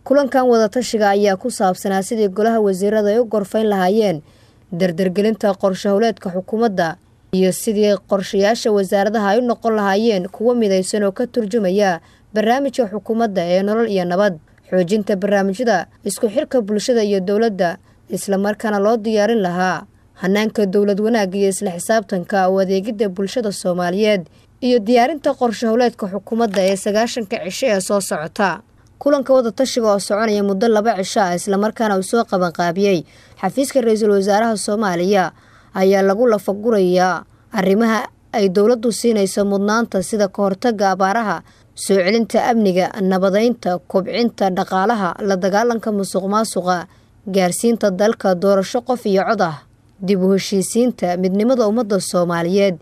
kulankan wada tashiga ayaa ku saabsanaa sidii golaha wasiirada ay u gorfayn lahaayeen dardargelinta qorshe howleedka xukuumadda iyo sidii qorshayaasha wasaaradaha ay u noqon lahaayeen kuwa midaysan oo ka turjumaya barnaamijka xukuumadda ee nolol iyo nabad, xoojinta barnaamijyada isku xirka bulshada iyo dowladda, isla markaana loo diyaarin lahaa hanaanka dowlad wanaag iyo isla xisaabtanka oo adeegida bulshada Soomaaliyeed iyo diyaarinta qorshe howleedka xukuumadda ee 90 cisho ee soo socota. kulanka wada tashiga oo soconaya muddo 2 cisho ah isla markaana uu soo qaban qaabiyay xafiiska ra'iisul wasaaraha Soomaaliya ayaa lagu lafagurayaa arrimaha ay dowladdu siinayso mudnaanta sida ka hortagga abaaraha, soo celinta amniga, nabadeynta, kobcinta dhaqaalaha, la dagaalanka musuqmaasuqa, gaarsiinta dalka doorasho qof iyo cod ah, dib u heshiisiinta midnimada ummadda Soomaaliyeed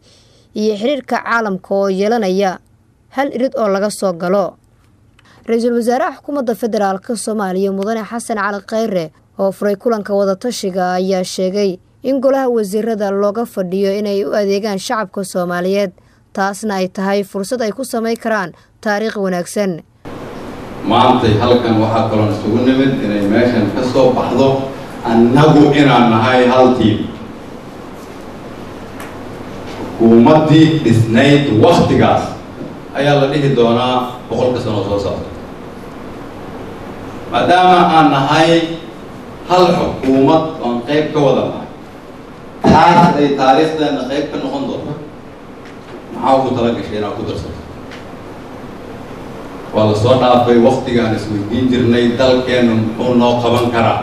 iyo xiriirka caalamka oo yeelanaya hal irid oo laga soo galo. ra'iisul wasaaraha xukuumadda federaalka Soomaaliya Mudane Xasan Cali Khayre oo furay kulanka wada tashiga ayaa sheegay in golaha wasiirada looga fadhiyo inay u adeegaan shacabka Soomaaliyeed, taasna ay tahay fursad ay ku sameyn karaan taariikh wanaagsan. maanta halkan waxaa kaloo isugu nimid inay meeshan ka soo baxdo annagu inaan nahay hal tiim. xukuumaddii dhisnayd waqtigaas ayaa la dhihi doonaa 100 sano soo socda, maadaama aan nahay hal xukuumad oon qayb ka wada nahay, taas ay taariikhdeena qayb ka noqon doonto. maxaa ugu tala gashay inaad ku darsato? waa la soo dhaafay waqtigaan isweydiin jirnay dalkeenu muxuu noo qaban karaa.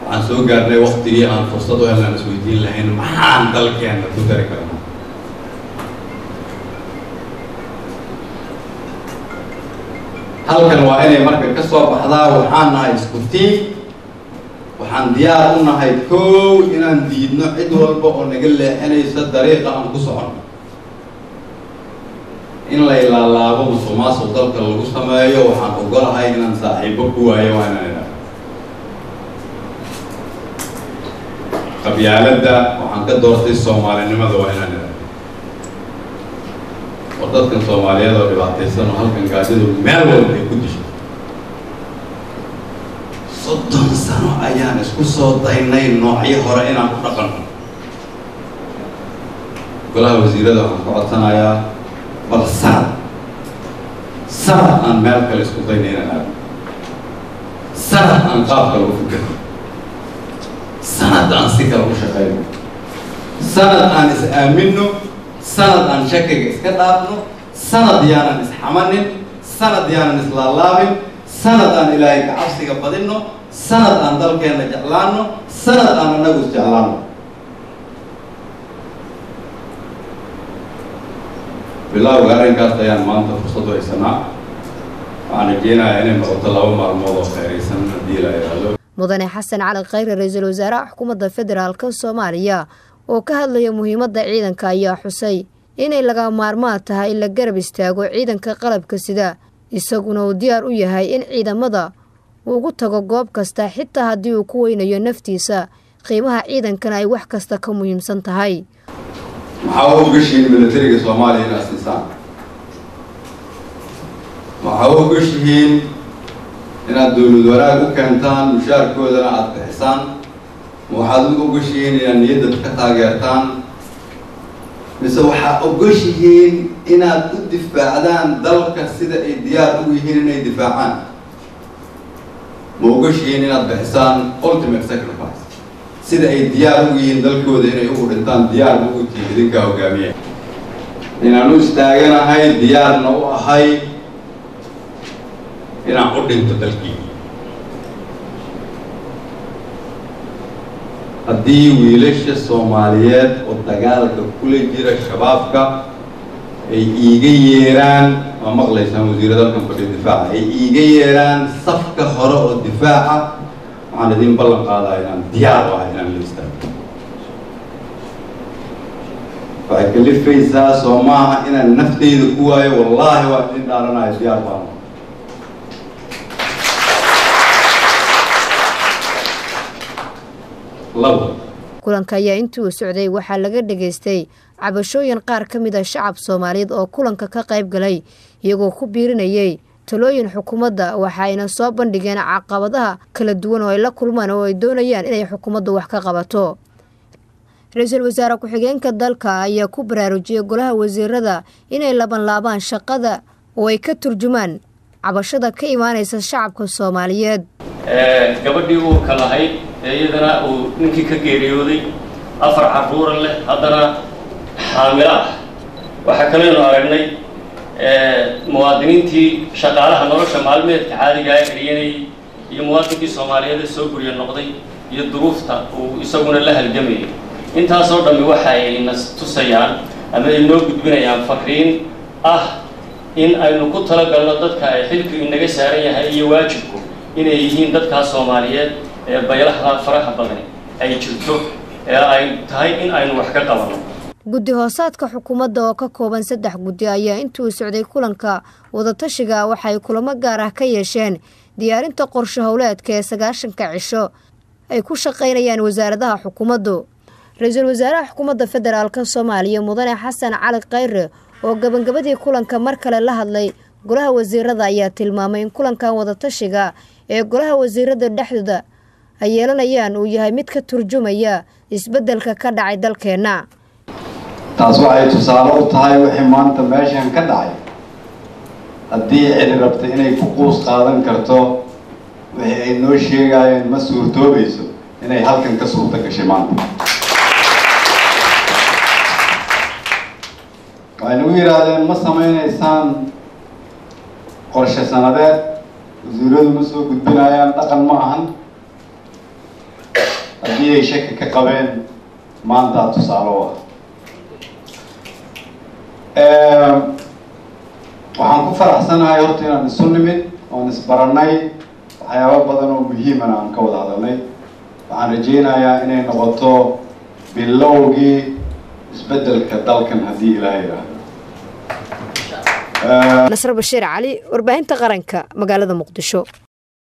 waxaan soo gaarnay waqtigii aan fursad u helaan isweydiin lahayn maxaan dalkeena ku dari karnaa. halkan waa inay marka ka soo baxdaa waxaan nahay isku tiim, waxaan diyaar u nahay kow inaan diidno cid walba oo naga leexinaysa dariiqa aan ku socono. in la ilaalaabo musuqmaasuq dalka lagu sameeyo waxaan ogolahay inaan saaxiibo ku waayo waa inaan idhaahdo. qabyaaladda waxaan ka doortay Soomaalinimada waa inaan idhaahdo. oo dadkan Soomaaliyeed oo dhibaataysan oo halkan gaadidu meel walba ay ku disho 30 sano ayaan isku soo daynay noocyo hore inaan ku dhaqanno. golaha wasiirada waxaan ka codsanayaa bal sanad aan meel kale isku dayna inaan aado, sanad aan qaab kale u fikirno, sanad aan si kale u shaqayno, sanad aan is aaminno, sanad aan shakiga iska dhaafno, sanad yaanan isxamanin, sanad yaanan islaalaabin, sanad aan ilaahay ka cabsiga badinno, sanad aan dalkeena jeclaanno, sanad aan annagu isjeclaanno. bilowga arrinkaas ayaan maanta fursad u haysanaa. waxaan rajeynayaa inay noqoto 2 maalmood oo khayraysan haddii la yidhaahdo. Mudane Xasan Cali Khayre ra'iisul wasaaraha xukuumadda federaalka Soomaaliya oo ka hadlaya muhiimadda ciidanka ayaa xusay inay laga maarmaan tahay in la garab istaago ciidanka qalabka sida, isaguna uu diyaar u yahay in ciidamada uu ugu tago goob kasta xitaa haddii uu ku weynayo naftiisa. qiimaha ciidankana ay wax kasta ka muhiimsan tahay. maxaa u gashiin militariga Soomaaliya inaad siisaan? maxaa u gashiin inaad dowlad wanaag u keentaan, mushaarkoodana aad bixisaan? waxaad u gashiin inaad niyadda ka taageertaan? mise waxaad u gashiin inaad u difaacdaan dalka sida ay diyaar u yihiin inay difaacaan? ma u gashiin inaad bixisaan ultimate sacrifice sida ay diyaar u yihiin dalkooda inay ugu dhintaan? diyaar ma u tihiin idinkaa hogaamiya? inaan u istaaganahay, diyaarna u ahay inaan u dhinto dalkii. haddii wiilasha Soomaaliyeed oo dagaalka kula jira shabaabka ay iiga yeeraan, waa maqlaysaan wasiirada halkan fadhiya difaaca, ay iiga yeeraan safka hore oo difaaca, waxaan idin ballan qaadaa inaan diyaar u ahay inaan la istaago. waxay kalifaysaa soo maaha inaan nafteyda ku waayo, wallaahi waa idin dhaaranayo diyaar baan. kulanka ayaa intii uu socday waxaa laga dhageystay cabashooyin qaar ka mid ah shacab Soomaaliyeed oo kulanka ka qayb galay iyagoo ku biirinayay talooyin xukuumadda waxayna soo bandhigeen caqabadaha kala duwan oo ay la kulmaan oo ay doonayaan inay xukuumaddu wax ka qabato. Ra'iisul Wasaare ku-xigeenka dalka ayaa ku baraarujiyay golaha wasiirada inay laban shaqada oo ay ka turjumaan cabashada ka imaanaysa shacabka Soomaaliyeed. gabadhii uu ka lahayd iyadana uu ninkii ka geeriyooday 4 carruur leh haddana xaamil ah. waxa kale oo aragnay muwaadiniintii shaqaalaha nolosha maalmeedka caadiga ah ee iyo muwaadiniintii Soomaaliyeed soo guriya noqday iyo duruufta uu isaguna la halgamay. intaas oo dhammi waxay nas tusayaan ama inoo gudbinayaan fariin in aynu ku talagalno dadka ay xilku inaga saaran yahay iyo waajibku inay yihiin dadka Soomaaliyeed ee baylaha faraha badan ay jirto ee ay tahay in aynu wax ka qabano. guddi hoosaadka xukuumadda oo ka kooban 3 guddi ayaa intuu socday kulanka wada tashiga waxay kulamo gaar ah ka yeesheen diyaarinta qorshe hawleedka ee 90 cisho ay ku shaqeynayaan wasaaradaha xukuumaddu. Ra'iisul Wasaaraha Xukuumadda Federaalka Soomaaliya Mudane Xasan Cali Khayre oo gabagabadii kulanka mar kale la hadlay golaha wasiirada ayaa tilmaamay in kulankan wada tashiga ee golaha wasiirada dhexdooda ay yeelanayaan uu yahay mid ka turjumaya isbeddelka ka dhacay dalkeena. taas waxay tusaale u tahay wixii maanta meeshan ka dhacay haddii cid rabta inay ku quus qaadan karto wixii ay noo sheegayeen ma suurtoobayso inay halkan ka suurta gashay maanta. waxaynu yiraahdeen ma sameynaysaan qorshe sanadeed wasiiradu ma soo gudbinayaan dhaqan ma ahan haddii ay shaki ka qabeen maanta tusaale u waxaan ku faraxsanahay horta inaan isu nimid oon isbaranay waxyaabo badan oo muhiimana aan ka wada hadalnay. waxaan rajaynayaa inay noqoto bilowgii isbeddelka dalkan haddii Ilaahay yiraahdo. Nasr Bashiir Cali, warbaahinta qaranka magaalada Muqdisho.